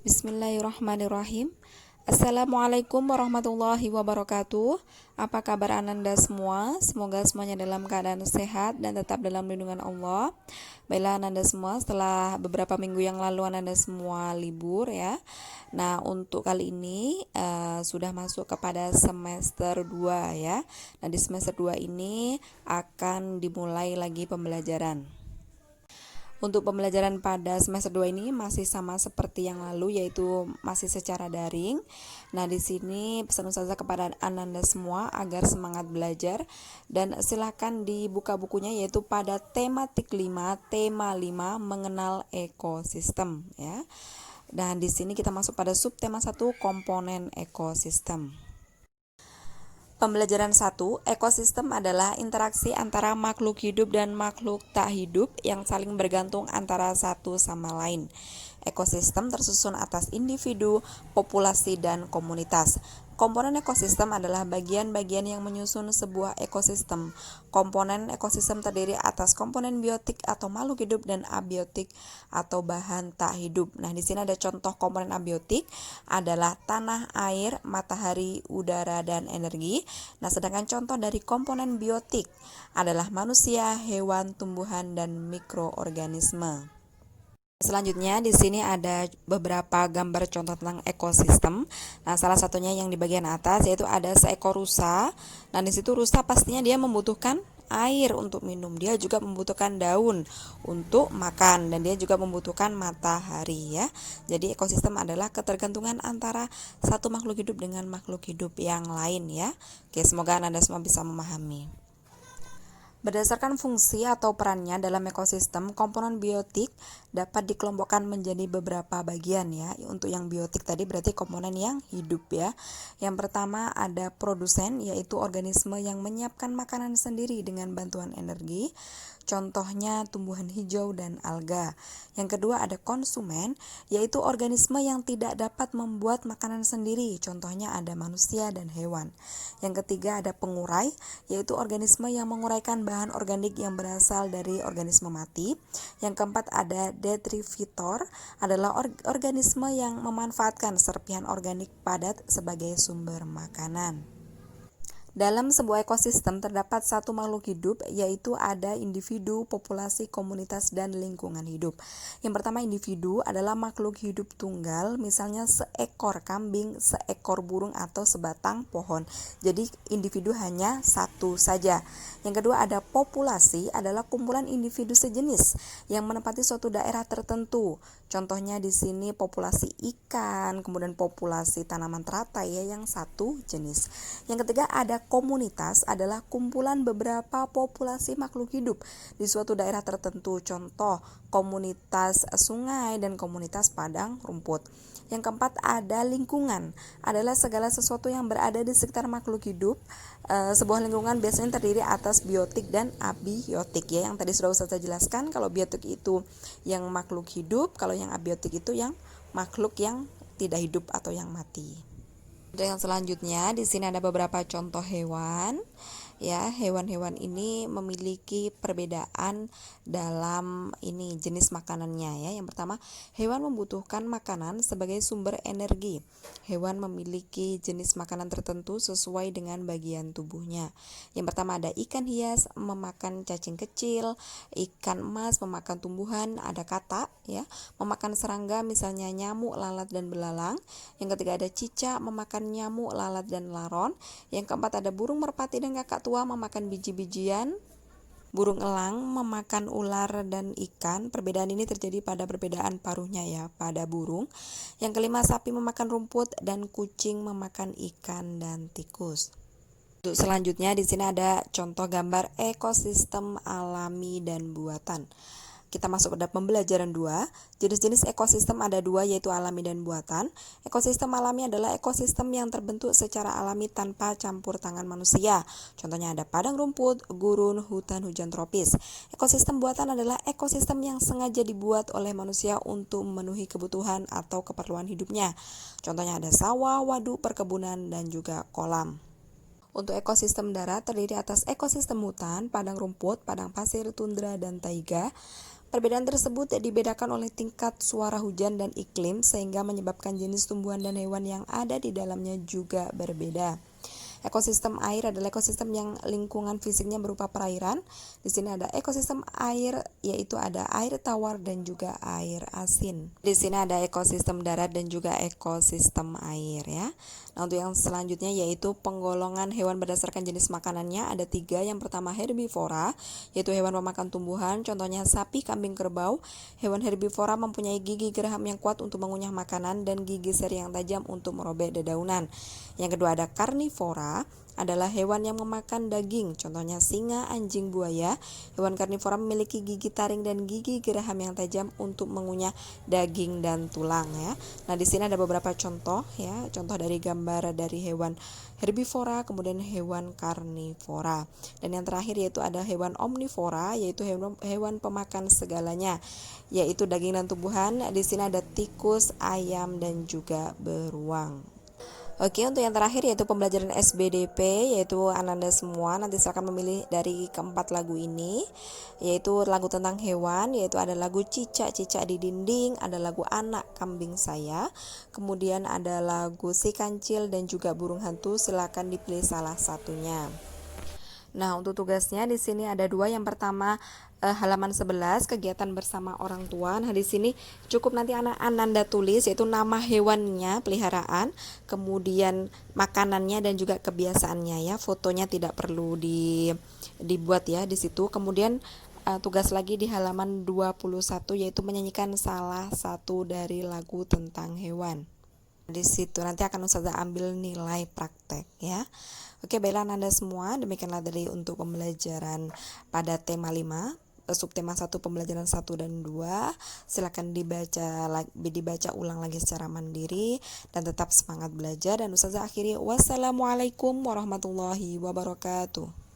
Bismillahirrahmanirrahim. Assalamualaikum warahmatullahi wabarakatuh. Apa kabar Ananda semua? Semoga semuanya dalam keadaan sehat dan tetap dalam lindungan Allah. Baiklah Ananda semua, setelah beberapa minggu yang lalu Ananda semua libur ya. Nah, untuk kali ini sudah masuk kepada semester 2 ya. Nah, di semester 2 ini akan dimulai lagi pembelajaran. Untuk pembelajaran pada semester 2 ini masih sama seperti yang lalu, yaitu masih secara daring. Nah, di sini pesan ustazah kepada Ananda semua agar semangat belajar dan silakan dibuka bukunya, yaitu pada tematik 5, tema 5 mengenal ekosistem ya. Dan di sini kita masuk pada subtema 1, komponen ekosistem. Pembelajaran 1, ekosistem adalah interaksi antara makhluk hidup dan makhluk tak hidup yang saling bergantung antara satu sama lain. Ekosistem tersusun atas individu, populasi, dan komunitas. Komponen ekosistem adalah bagian-bagian yang menyusun sebuah ekosistem. Komponen ekosistem terdiri atas komponen biotik atau makhluk hidup dan abiotik atau bahan tak hidup. Nah, di sini ada contoh komponen abiotik adalah tanah, air, matahari, udara, dan energi. Nah, sedangkan contoh dari komponen biotik adalah manusia, hewan, tumbuhan, dan mikroorganisme. Selanjutnya di sini ada beberapa gambar contoh tentang ekosistem. Nah, salah satunya yang di bagian atas yaitu ada seekor rusa. Dan di situ rusa pastinya dia membutuhkan air untuk minum. Dia juga membutuhkan daun untuk makan dan dia juga membutuhkan matahari ya. Jadi ekosistem adalah ketergantungan antara satu makhluk hidup dengan makhluk hidup yang lain ya. Oke, semoga Anda semua bisa memahami. Berdasarkan fungsi atau perannya dalam ekosistem, komponen biotik dapat dikelompokkan menjadi beberapa bagian ya. Untuk yang biotik tadi berarti komponen yang hidup ya. Yang pertama ada produsen, yaitu organisme yang menyiapkan makanan sendiri dengan bantuan energi. Contohnya tumbuhan hijau dan alga. Yang kedua ada konsumen, yaitu organisme yang tidak dapat membuat makanan sendiri. Contohnya ada manusia dan hewan. Yang ketiga ada pengurai, yaitu organisme yang menguraikan bahan organik yang berasal dari organisme mati. Yang keempat ada detritivor, adalah organisme yang memanfaatkan serpihan organik padat sebagai sumber makanan. Dalam sebuah ekosistem terdapat satu makhluk hidup, yaitu ada individu, populasi, komunitas, dan lingkungan hidup. Yang pertama individu adalah makhluk hidup tunggal, misalnya seekor kambing, seekor burung, atau sebatang pohon. Jadi individu hanya satu saja. Yang kedua ada populasi, adalah kumpulan individu sejenis yang menempati suatu daerah tertentu. Contohnya di sini populasi ikan, kemudian populasi tanaman teratai ya yang satu jenis. Yang ketiga ada komunitas, adalah kumpulan beberapa populasi makhluk hidup di suatu daerah tertentu. Contoh komunitas sungai dan komunitas padang rumput. Yang keempat ada lingkungan, adalah segala sesuatu yang berada di sekitar makhluk hidup. Sebuah lingkungan biasanya terdiri atas biotik dan abiotik ya, yang tadi sudah saya jelaskan. Kalau biotik itu yang makhluk hidup, kalau yang abiotik itu yang makhluk yang tidak hidup atau yang mati. Dan yang selanjutnya di sini ada beberapa contoh hewan. Ya, hewan-hewan ini memiliki perbedaan dalam ini jenis makanannya ya. Yang pertama, hewan membutuhkan makanan sebagai sumber energi. Hewan memiliki jenis makanan tertentu sesuai dengan bagian tubuhnya. Yang pertama ada ikan hias memakan cacing kecil, ikan emas memakan tumbuhan, ada kata ya, memakan serangga misalnya nyamuk, lalat, dan belalang. Yang ketiga ada cicak memakan nyamuk, lalat, dan laron. Yang keempat ada burung merpati dan kakak tua memakan biji-bijian. Burung elang memakan ular dan ikan. Perbedaan ini terjadi pada perbedaan paruhnya ya pada burung. Yang kelima sapi memakan rumput dan kucing memakan ikan dan tikus. Untuk selanjutnya di sini ada contoh gambar ekosistem alami dan buatan. Kita masuk pada pembelajaran 2. Jenis-jenis ekosistem ada 2, yaitu alami dan buatan. Ekosistem alami adalah ekosistem yang terbentuk secara alami tanpa campur tangan manusia. Contohnya ada padang rumput, gurun, hutan hujan tropis. Ekosistem buatan adalah ekosistem yang sengaja dibuat oleh manusia untuk memenuhi kebutuhan atau keperluan hidupnya. Contohnya ada sawah, waduk, perkebunan, dan juga kolam. Untuk ekosistem darat terdiri atas ekosistem hutan, padang rumput, padang pasir, tundra, dan taiga. Perbedaan tersebut dibedakan oleh tingkat suara hujan dan iklim sehingga menyebabkan jenis tumbuhan dan hewan yang ada di dalamnya juga berbeda. Ekosistem air adalah ekosistem yang lingkungan fisiknya berupa perairan. Di sini ada ekosistem air, yaitu ada air tawar dan juga air asin. Di sini ada ekosistem darat dan juga ekosistem air ya. Nah, untuk yang selanjutnya yaitu penggolongan hewan berdasarkan jenis makanannya ada 3. Yang pertama herbivora, yaitu hewan pemakan tumbuhan, contohnya sapi, kambing, kerbau. Hewan herbivora mempunyai gigi geraham yang kuat untuk mengunyah makanan dan gigi seri yang tajam untuk merobek dedaunan. Yang kedua ada karnivora, adalah hewan yang memakan daging, contohnya singa, anjing, buaya. Hewan karnivora memiliki gigi taring dan gigi geraham yang tajam untuk mengunyah daging dan tulang ya. Nah, di sini ada beberapa contoh ya, contoh dari gambar dari hewan herbivora, kemudian hewan karnivora. Dan yang terakhir yaitu ada hewan omnivora, yaitu hewan pemakan segalanya, yaitu daging dan tumbuhan. Di sini ada tikus, ayam dan juga beruang. Oke, untuk yang terakhir yaitu pembelajaran SBDP, yaitu Ananda semua nanti silakan memilih dari keempat lagu ini, yaitu lagu tentang hewan, yaitu ada lagu Cicak-cicak di dinding, ada lagu Anak kambing saya, kemudian ada lagu Si Kancil dan juga Burung hantu. Silakan dipilih salah satunya. Nah, untuk tugasnya di sini ada 2. Yang pertama halaman 11 kegiatan bersama orang tua. Nah, di sini cukup nanti Ananda tulis yaitu nama hewannya, peliharaan, kemudian makanannya dan juga kebiasaannya ya. Fotonya tidak perlu dibuat ya di situ. Kemudian tugas lagi di halaman 21 yaitu menyanyikan salah satu dari lagu tentang hewan. Di situ nanti akan Ustazah ambil nilai praktek ya. Oke, baiklah Anda semua, demikianlah dari untuk pembelajaran pada tema 5, subtema 1 pembelajaran 1 dan 2. Silakan dibaca ulang lagi secara mandiri dan tetap semangat belajar, dan Ustazah akhiri wassalamualaikum warahmatullahi wabarakatuh.